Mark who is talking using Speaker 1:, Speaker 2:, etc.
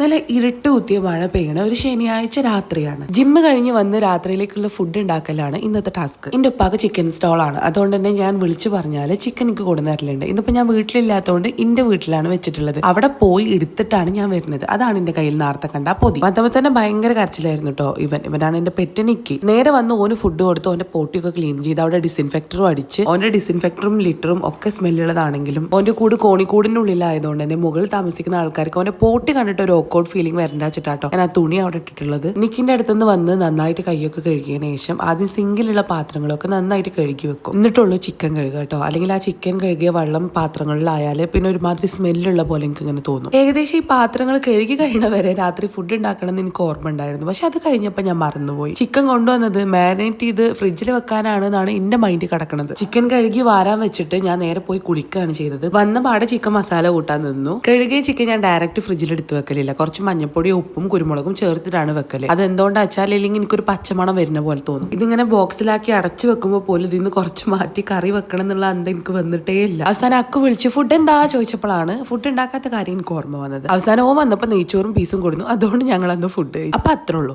Speaker 1: നല്ല ഇരുട്ട് കുത്തിയ മഴ പെയ്യണ ഒരു ശനിയാഴ്ച രാത്രിയാണ്. ജിമ്മ് കഴിഞ്ഞ് വന്ന് രാത്രിയിലേക്കുള്ള ഫുഡ് ഉണ്ടാക്കലാണ് ഇന്നത്തെ ടാസ്ക്. എന്റെ ഉപ്പാക്ക് ചിക്കൻ സ്റ്റോൾ ആണ്, അതുകൊണ്ട് തന്നെ ഞാൻ വിളിച്ചു പറഞ്ഞാൽ ചിക്കൻ എനിക്ക് കൊണ്ടുവരലുണ്ട്. ഇന്നിപ്പോ ഞാൻ വീട്ടിലില്ലാത്തതുകൊണ്ട് എന്റെ വീട്ടിലാണ് വെച്ചിട്ടുള്ളത്. അവിടെ പോയി എടുത്തിട്ടാണ് ഞാൻ വരുന്നത്. അതാണ് എന്റെ കയ്യിൽ നേരത്തെ കണ്ട പൊതി. വന്നപ്പോ തന്നെ ഭയങ്കര കരച്ചിലായിരുന്നു കേട്ടോ. ഇവനാണ് എന്റെ പെറ്റനിക്ക്. നേരെ വന്ന് ഓന് ഫുഡ് കൊടുത്ത് ഓന്റെ പൊട്ടിയൊക്കെ ക്ലീൻ ചെയ്ത് അവിടെ ഡിസിൻഫെക്ടറും അടിച്ച്, ഓന്റെ ഡിസിൻഫെക്ടറും ലിറ്ററും ഒക്കെ സ്മെല്ലുള്ളതാണെങ്കിലും ഓന്റെ കൂട് കോണിക്കൂടിന്റെ ഉള്ളിലായതുകൊണ്ട് തന്നെ മുകളിൽ താമസിക്കുന്ന ആൾക്കാർക്ക് ഓന്റെ പോട്ടി കണ്ടിട്ട് ഒരു ഓക്കോഡ് ഫീലിംഗ് വരണ്ട വെച്ചിട്ടാട്ടോ ഞാൻ ആ തുണി അവിടെ ഇട്ടിട്ടുള്ളത്. നിക്കിന്റെ അടുത്തുനിന്ന് വന്ന് നന്നായിട്ട് കൈയൊക്കെ കഴുകിയതിനു ശേഷം ആദ്യം സിങ്കിലുള്ള പാത്രങ്ങളൊക്കെ നന്നായിട്ട് കഴുകി വെക്കും. എന്നിട്ടുള്ളൂ ചിക്കൻ കഴുകുക കേട്ടോ. അല്ലെങ്കിൽ ആ ചിക്കൻ കഴുകിയ വെള്ളം പാത്രങ്ങളിലായാല് പിന്നെ ഒരുമാതിരി സ്മെല്ലുള്ള പോലെ എനിക്ക് ഇങ്ങനെ തോന്നും. ഏകദേശം ഈ പാത്രങ്ങൾ കഴുകി കഴിയണവരെ രാത്രി ഫുഡ് ഉണ്ടാക്കണം എന്ന് എനിക്ക് ഓർമ്മ ഉണ്ടായിരുന്നു. പക്ഷെ അത് കഴിഞ്ഞപ്പോൾ ഞാൻ മറന്നുപോയി. ചിക്കൻ കൊണ്ടുവന്നത് മാരിനേറ്റ് ചെയ്ത് ഫ്രിഡ്ജിൽ വെക്കാനാണ് എന്നാണ് എന്റെ മൈൻഡ് കിടക്കുന്നത്. ചിക്കൻ കഴുകി വാരാൻ വെച്ചിട്ട് ഞാൻ നേരെ പോയി കുളിക്കുകയാണ് ചെയ്തത്. വന്ന പാടെ ചിക്കൻ മസാല കൂട്ടാൻ നിന്നു. കഴുകിയ ചിക്കൻ ഞാൻ ഡയറക്റ്റ് ഫ്രിഡ്ജിൽ എടുത്ത് വെക്കലില്ല. കുറച്ച് മഞ്ഞപ്പൊടി, ഉപ്പും കുരുമുളകും ചേർത്തിട്ടാണ് വെക്കല്. അതെന്തുകൊണ്ടാ വെച്ചാൽ ഇല്ലെങ്കിൽ എനിക്കൊരു പച്ചമണം വരുന്ന പോലെ തോന്നും. ഇതിങ്ങനെ ബോക്സിലാക്കി അടച്ചു വെക്കുമ്പോൾ പോലും ഇതിന്ന് കുറച്ച് മാറ്റി കറി വെക്കണം എന്നുള്ള അന്ത എനിക്ക് വന്നിട്ടേ ഇല്ല. അവസാനം അക്ക് വിളിച്ച് ഫുഡ് എന്താ ചോദിച്ചപ്പോഴാണ് ഫുഡ് ഉണ്ടാക്കാത്ത കാര്യം എനിക്ക് ഓർമ്മ വന്നത്. അവസാനം ഓൻ വന്നപ്പോൾ നെയ്ച്ചോറും പീസും കൊടുന്നു. അതുകൊണ്ട് ഞങ്ങൾ അന്ന് ഫുഡ് കഴിച്ചു. അപ്പൊ അത്രേ ഉള്ളൂ.